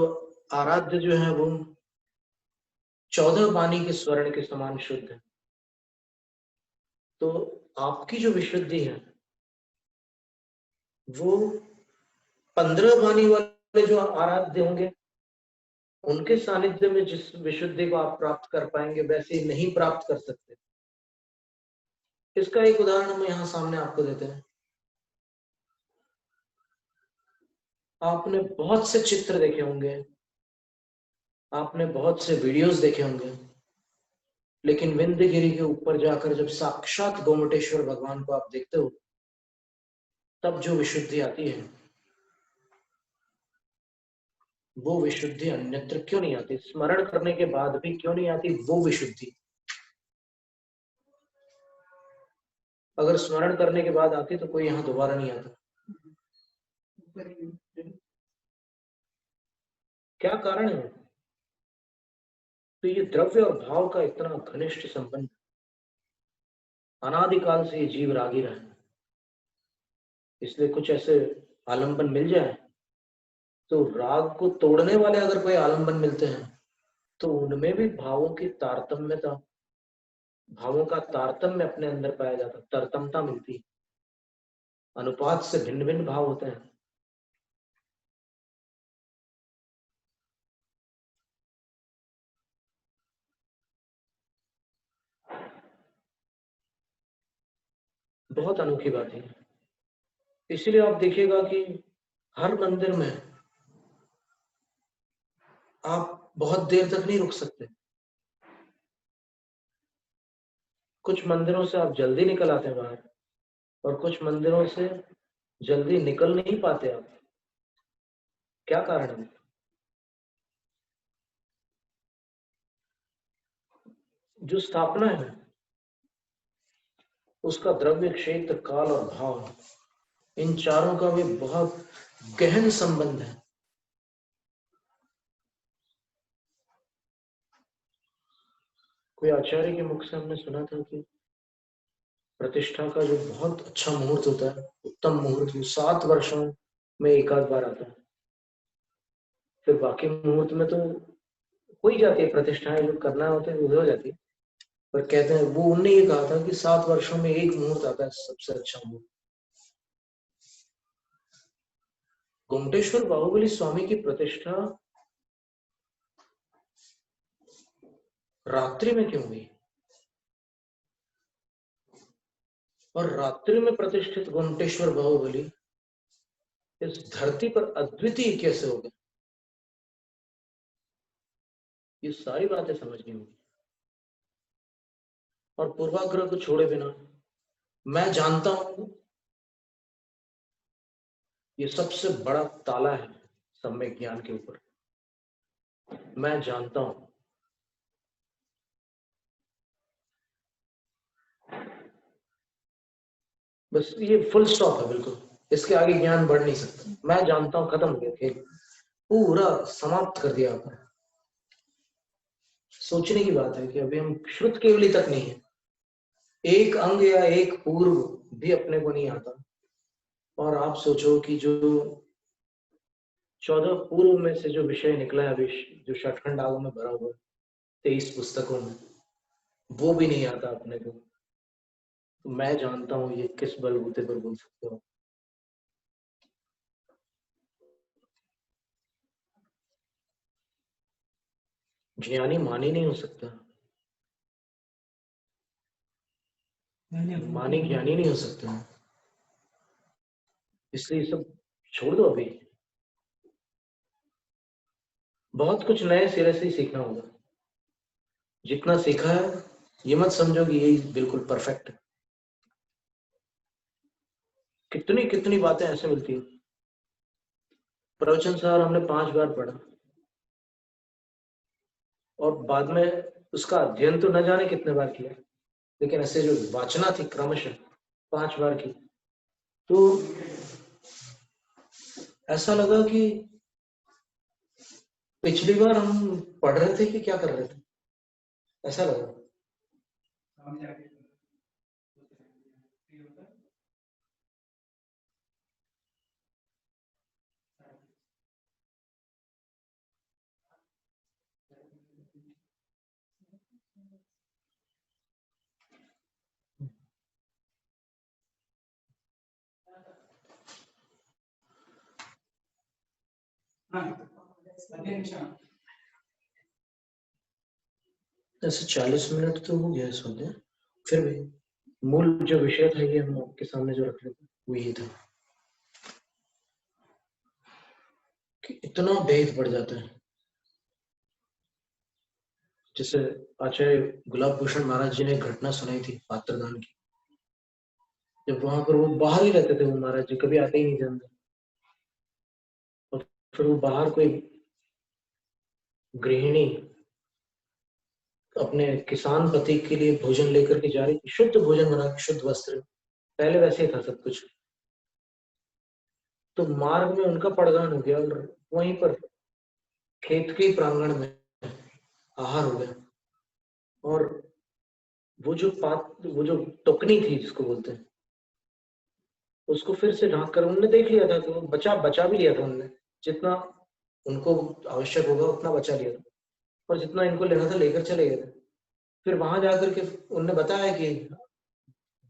आराध्य जो है वो 14 वाणी के स्वर्ण के समान शुद्ध है, तो आपकी जो विशुद्धि है वो 15 वाणी वाले जो आराध्य होंगे उनके सानिध्य में जिस विशुद्धि को आप प्राप्त कर पाएंगे वैसे नहीं प्राप्त कर सकते। इसका एक उदाहरण हम यहाँ सामने आपको देते हैं। आपने बहुत से चित्र देखे होंगे, आपने बहुत से वीडियोस देखे होंगे, लेकिन विंध्यगिरी के ऊपर जाकर जब साक्षात गोमटेश्वर भगवान को आप देखते हो तब जो विशुद्धि आती है वो विशुद्धि अन्यत्र क्यों नहीं आती, स्मरण करने के बाद भी क्यों नहीं आती वो विशुद्धि। अगर स्मरण करने के बाद आती तो कोई यहाँ दोबारा नहीं आता। क्या कारण है? तो ये द्रव्य और भाव का इतना घनिष्ठ संबंध, अनादिकाल से ये जीव रागी रहा है। इसलिए कुछ ऐसे आलंबन मिल जाए तो राग को तोड़ने वाले अगर कोई आलंबन मिलते हैं तो उनमें भी भावों की तारतम्यता, भावों का तारतम्य अपने अंदर पाया जाता, तरतमता मिलती है, अनुपात से भिन्न भिन्न भाव होते हैं। बहुत अनोखी बात है। इसीलिए आप देखिएगा कि हर मंदिर में आप बहुत देर तक नहीं रुक सकते। कुछ मंदिरों से आप जल्दी निकल आते हैं बाहर, और कुछ मंदिरों से जल्दी निकल नहीं पाते आप। क्या कारण है? जो स्थापना है उसका द्रव्य, क्षेत्र, काल और भाव, इन चारों का भी बहुत गहन संबंध है। कोई आचार्य के मुख से हमने सुना था कि प्रतिष्ठा का जो बहुत अच्छा मुहूर्त होता है, उत्तम मुहूर्त, वो 7 वर्षों में एक आध बार आता है। फिर बाकी मुहूर्त में तो हो ही जाती है, प्रतिष्ठाएं जो करना होते हैं वो हो जाती है, पर कहते हैं वो उनने ये कहा था कि 7 वर्षों में एक मुहूर्त आता है सबसे अच्छा मुहूर्त। गोमटेश्वर बाहुबली स्वामी की प्रतिष्ठा रात्रि में क्यों हुई, और रात्रि में प्रतिष्ठित गोमटेश्वर बाहुबली इस धरती पर अद्वितीय कैसे हो गए, ये सारी बातें समझनी होगी। और पूर्वाग्रह को छोड़े बिना मैं जानता हूं ये सबसे बड़ा ताला है सम्यक ज्ञान के ऊपर। मैं जानता हूं, बस ये फुल स्टॉप है, बिल्कुल इसके आगे ज्ञान बढ़ नहीं सकता। मैं जानता हूं खत्म हो गया, खेल पूरा समाप्त कर दिया आपने। सोचने की बात है कि अभी हम श्रुत केवली तक नहीं है, एक अंग या एक पूर्व भी अपने को नहीं आता। और आप सोचो कि जो 14 पूर्व में से जो विषय निकला है अभी, जो षटखंड आगम में भरा हुआ है 23 पुस्तकों में, वो भी नहीं आता अपने को। तो मैं जानता हूं ये किस बलबूते पर बोल सकते हो। ज्ञानी मानी नहीं हो सकता, मानी ज्ञानी नहीं हो सकता, इसलिए सब छोड़ दो। अभी बहुत कुछ नए सिरे से ही सीखना होगा। जितना सीखा है ये मत समझो कि यही बिल्कुल परफेक्ट है। कितनी कितनी बातें ऐसे मिलती है। प्रवचन सार हमने 5 बार पढ़ा और बाद में उसका अध्ययन तो न जाने कितने बार किया, लेकिन ऐसे जो वाचना थी क्रमशः 5 बार की, तो ऐसा लगा कि पिछली बार हम पढ़ रहे थे कि क्या कर रहे थे, ऐसा लगा। ऐसे 40 मिनट तो हो गया सोचे, फिर भी मूल जो विषय था ये हम आपके सामने जो रख रहे थे वो ये था कि इतना भेद बढ़ जाता है। जैसे आचार्य गुलाब भूषण महाराज जी ने एक घटना सुनाई थी पात्रदान की। जब वहां पर वो बाहर ही रहते थे, वो महाराज जी कभी आते ही नहीं थे अंदर, और फिर वो बाहर कोई गृहिणी अपने किसान पति के लिए भोजन लेकर के जा रही थी, शुद्ध भोजन बना के, शुद्ध वस्त्र, पहले वैसे ही था सब कुछ। तो मार्ग में उनका पड़गान हो गया और वहीं पर खेत के प्रांगण में आहार हो गया। और वो जो टोकनी थी जिसको बोलते हैं, उसको फिर से ढांक कर उन्होंने देख लिया था कि वो बचा भी लिया था उन्होंने, जितना उनको आवश्यक होगा उतना बचा लिया था, और जितना इनको लेना था लेकर चले गए थे। फिर वहां जाकर के उनने बताया कि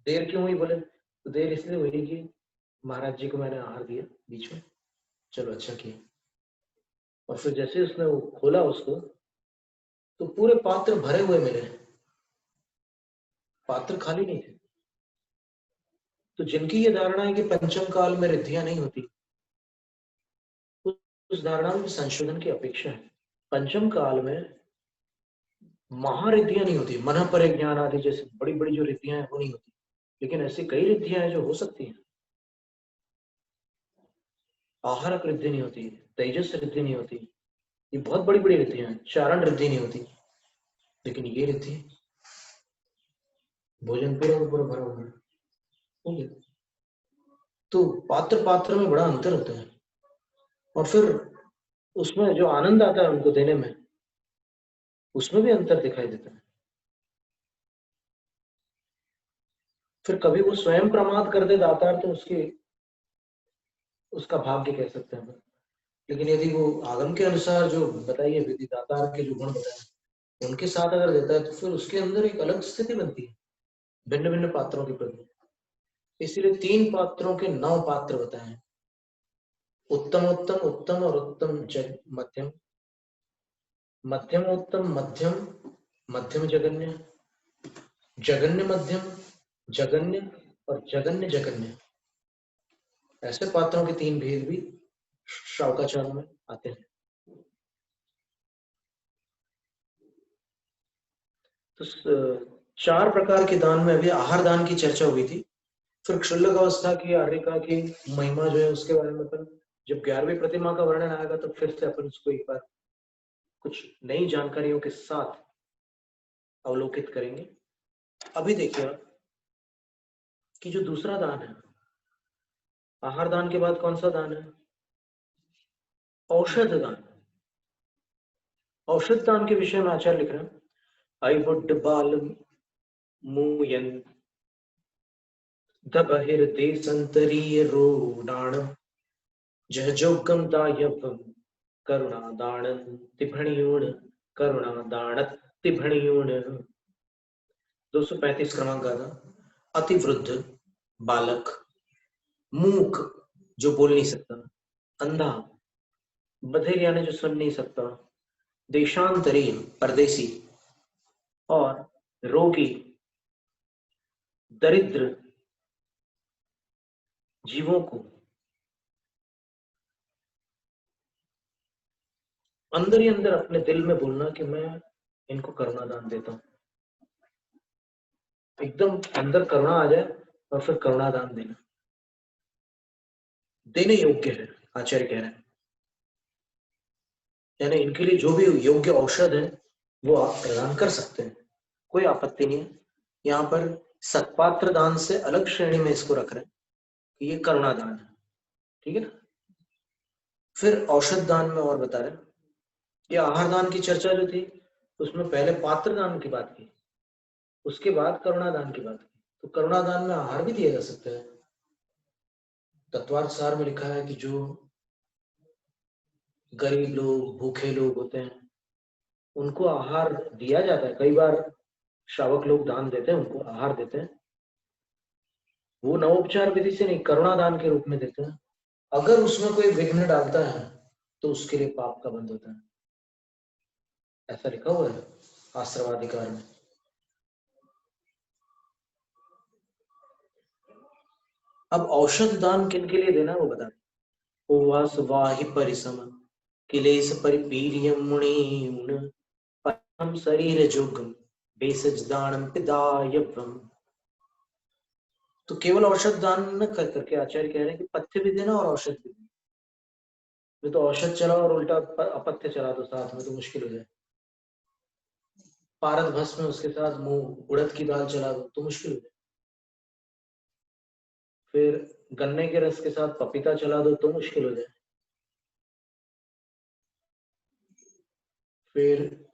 देर क्यों हुई, बोले तो देर इसलिए हुई कि महाराज जी को मैंने आहार दिया बीच में, चलो अच्छा किया। और फिर जैसे उसने वो खोला उसको, तो पूरे पात्र भरे हुए मिले, पात्र खाली नहीं थे। तो जिनकी ये धारणा है कि पंचम काल में रिद्धियां नहीं होती, उस धारणा में संशोधन की अपेक्षा है। पंचम काल में महारिद्धियां नहीं होती, मन पर ज्ञान आदि जैसे बड़ी बड़ी जो रिद्धियां हैं वो नहीं होती, लेकिन ऐसी कई रिद्धियां हैं जो हो सकती हैं। आहारक रिद्धि नहीं होती, तेजस रिद्धि नहीं होती, ये बहुत बड़ी बड़ी रिद्धियां हैं। चारण रिद्धि नहीं होती, लेकिन ये रिद्धि भोजन पूरा पूरा भरा हुआ है। तो पात्र पात्र में बड़ा अंतर होता है, और फिर उसमें जो आनंद आता है उनको देने में, उसमें भी अंतर दिखाई देता है। फिर कभी वो स्वयं प्रमाद कर दे दातार तो उसका भाग्य कह सकते हैं। लेकिन यदि वो आगम के अनुसार जो बताइए विधि दातार के जो गुण बताए उनके साथ अगर देता है तो फिर उसके अंदर एक अलग स्थिति बनती है भिन्न भिन्न पात्रों के प्रति। इसलिए 3 पात्रों के 9 पात्र बताए हैं, उत्तम उत्तम उत्तम और उत्तम मध्यम, मध्यम उत्तम मध्यम, मध्यम जगन्य, जगन्य मध्यम, जगन्य और जगन्य जगन्य। ऐसे पात्रों के 3 भेद भी शावकाचार में आते हैं। तो 4 प्रकार के दान में अभी आहार दान की चर्चा हुई थी, फिर क्षुल्लक अवस्था की, आर्यिका की महिमा जो है उसके बारे में अपन जब 11वीं प्रतिमा का वर्णन आएगा तो फिर से अपन उसको एक बार कुछ नई जानकारियों के साथ अवलोकित करेंगे। अभी देखिए कि जो दूसरा दान है, आहार दान के बाद कौन सा दान है? औषध दान। औषध दान के विषय में आचार्य लिख रहे हैं, आई वुड बाल मुयन दबहिर्देशंतरीय रोडाणम जहजोगम दायवम करुणादानन तिभणियोण करुणादान तिभणियोण। 235 क्रमांक गाना। अतिवृद्ध, बालक, मूक जो बोल नहीं सकता, अंधा, बधिर यानी जो सुन नहीं सकता, देशांतरीय परदेशी, और रोगी दरिद्र जीवों को अंदर ही अंदर अपने दिल में बोलना कि मैं इनको करुणा दान देता हूं। एकदम अंदर करुणा आ जाए और फिर करुणा दान देना, देने योग्य है, आचार्य कह रहे हैं। यानी इनके लिए जो भी योग्य औषध है वो आप प्रदान कर सकते हैं, कोई आपत्ति नहीं है। यहाँ पर सत्पात्र दान से अलग श्रेणी में इसको रख रहे हैं कि ये करुणा दान है, ठीक है ना। फिर औषध दान में और बता रहे हैं, ये आहार दान की चर्चा जो थी उसमें पहले पात्र दान की बात की, उसके बाद करुणा दान की बात की। तो करुणा दान में आहार भी दिया जा सकता है। तत्वार्थ सार में लिखा है कि जो गरीब लोग, भूखे लोग होते हैं उनको आहार दिया जाता है। कई बार श्रावक लोग दान देते हैं, उनको आहार देते हैं, वो नवोपचार विधि से नहीं, करुणा दान के रूप में देते हैं। अगर उसमें कोई विघ्न डालता है तो उसके लिए पाप का बंध होता है, ऐसा लिखा हुआ है आश्रवाधिकार में। अब औषध दान किन के लिए देना है वो बता रहे। ओवास वाहि परिसम किलेश परिपीर्यम मुनि परम शरीर जोगम बेसज दानम पिदायवम। तो केवल औषध दान न कर करके आचार्य कह रहे हैं कि पथ्य भी देना और औषध भी देना। ये तो औषध चला और उल्टा अपथ्य चला दो साथ में तो मुश्किल हो जाए। पारद भस्म में उसके साथ मुंह उड़द की दाल चला दो तो मुश्किल हो जाए। फिर गन्ने के रस के साथ पपीता चला दो तो मुश्किल हो जाए। फिर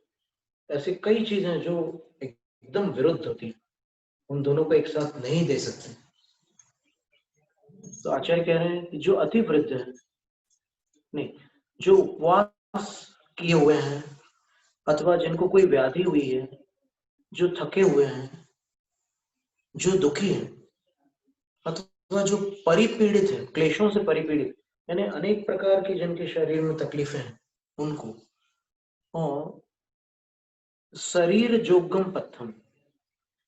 ऐसी कई चीजें जो एकदम विरुद्ध होती हैं, उन दोनों को एक साथ नहीं दे सकते। तो आचार्य कह रहे हैं कि जो अति वृद्ध है, नहीं, जो उपवास किए हुए हैं अथवा जिनको कोई व्याधि हुई है, जो थके हुए हैं, जो दुखी है, अथवा जो परिपीड़ित है, क्लेशों से परिपीड़ित, यानी अनेक प्रकार की जिनके शरीर में तकलीफें हैं उनको, और शरीर जोगम पथ्यम,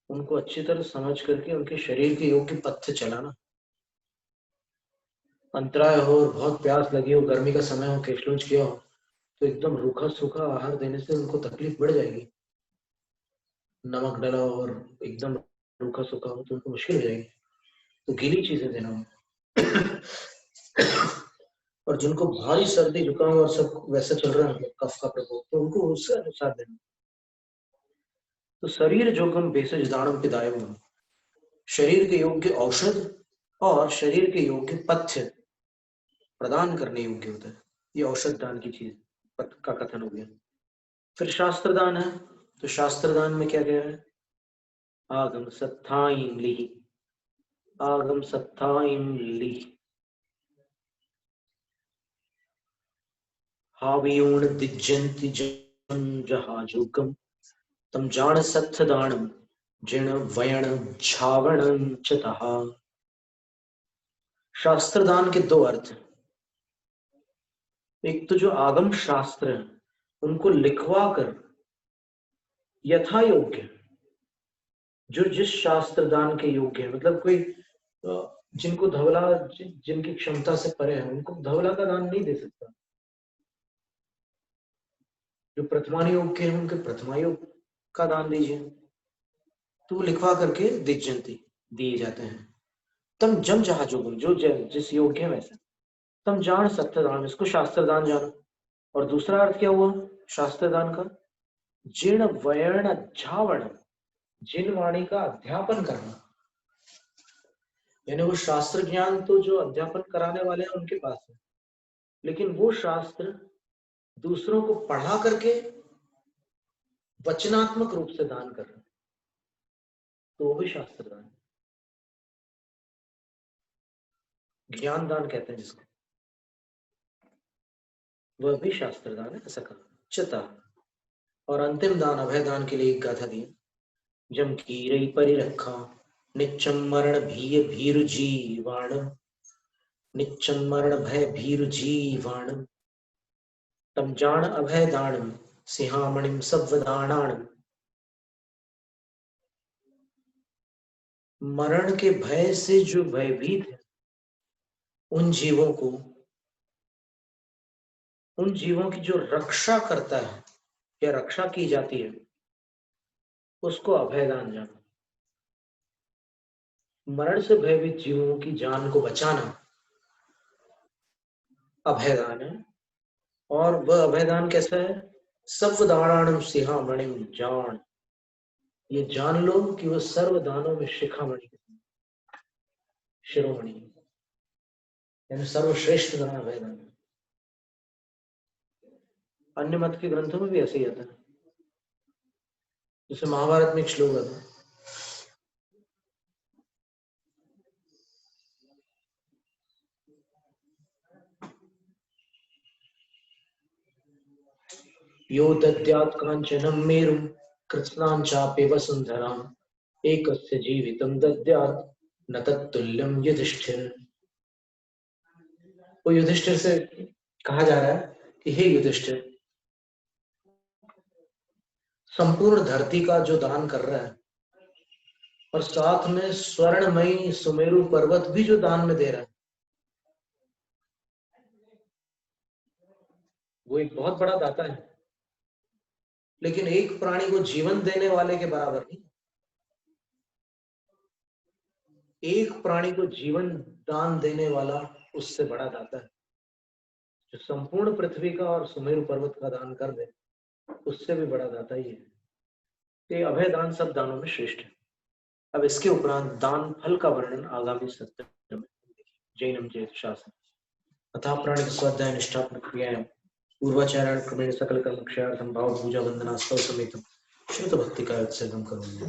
उनको अच्छी तरह समझ करके उनके शरीर के योग्य पथ्य चलाना। अंतराय हो और बहुत प्यास लगी हो, गर्मी का समय हो, केशलूच किया हो, तो एकदम रूखा सूखा आहार देने से उनको तकलीफ बढ़ जाएगी। नमक डला हो और एकदम रूखा सूखा हो तो उनको मुश्किल हो जाएगी। तो गीली चीजें देना हो। और जिनको भारी सर्दी जुकाम और सब वैसा चल रहा है, कफ का प्रकोप, तो उनको उससे अनुसार देना। तो शरीर जोगम भेषज दानम पिदायम, शरीर के योग्य औषध और शरीर के योग्य पथ्य प्रदान करने योग्य होता है। ये औषध दान की चीज का कथन हो गया। फिर शास्त्र दान है, तो शास्त्र दान में क्या कह रहे हैं? आगम सत्थाइम ली, आगम सत्थाइम ली हावियोण दिज्जन्ति जहाजोगम तम जान सत्थ दानम जिण वयण झावण चतः। शास्त्र दान के दो अर्थ हैं। एक तो जो आगम शास्त्र है उनको लिखवा कर यथा योग्य, जो जिस शास्त्र दान के योग्य है, मतलब कोई जिनको धवला, जिनकी क्षमता से परे है उनको धवला का दान नहीं दे सकता। जो प्रथमान योग के हैं उनके प्रथमा योग का दान दीजिए, तो वो लिखवा करके दिज्जंती दिए जाते हैं। तम जम जहा जोगम, जो जिस योग्य है वैसा। तम जान सत्य दान, इसको शास्त्र दान जानो। और दूसरा अर्थ क्या हुआ शास्त्र दान का? जिण वयण झावण, जिन वाणी का अध्यापन करना, यानी वो शास्त्र ज्ञान तो जो अध्यापन कराने वाले हैं उनके पास है, लेकिन वो शास्त्र दूसरों को पढ़ा करके वचनात्मक रूप से दान करना, तो वो भी शास्त्र दान, ज्ञान दान कहते हैं जिसको, वह भी शास्त्र दान है, ऐसा कहा। चिता और अंतिम दान अभय दान के लिए एक गाथा दी। जम कीरई परिरखा निच्चम मरण भीय भीरु जीवाण, निच्चम मरण भय भीरु जीवाण, तम जान अभय दानम सिंहामणिम सव्वदानान। मरण के भय से जो भयभीत है उन जीवों को, उन जीवों की जो रक्षा करता है या रक्षा की जाती है उसको अभयदान जाना। मरण से भयभीत जीवों की जान को बचाना अभयदान है। और वह अभयदान कैसा है? सव्वदानान सिंहामणिम जान, ये जान लो कि वह सर्व दानों में शिखामणि, शिरोमणि, यानी सर्वश्रेष्ठ दान अभयदान। अन्य मत के ग्रंथों में भी ऐसे ही आता है, जैसे महाभारत में एक श्लोक आता है, यो दद्यात् कांचनम मेरुम कृत्स्नां चापि वसुंधराम, एकस्य जीवितं दद्यात् न तत्तुल्यं युधिष्ठिर। वो युधिष्ठिर से कहा जा रहा है कि हे युधिष्ठिर, संपूर्ण धरती का जो दान कर रहा है और साथ में स्वर्णमयी सुमेरु पर्वत भी जो दान में दे रहा है, वो एक बहुत बड़ा दाता है, लेकिन एक प्राणी को जीवन देने वाले के बराबर नहीं। एक प्राणी को जीवन दान देने वाला उससे बड़ा दाता है। जो संपूर्ण पृथ्वी का और सुमेरु पर्वत का दान कर दे उससे भी बड़ा दाता ही है। ये अभय दान सब दानों में श्रेष्ठ है। अब इसके उपरांत दान फल का वर्णन आगामी सत्र में। जैनम जैत शासन अथा प्राणिक स्वाध्याय निष्ठा प्रक्रियाएं पूर्वाचारण क्रमेण सकल कर्म क्षयार्थम भाव पूजा वंदना स्तव समेतम श्रुत भक्ति का उत्सर्गम करोगे।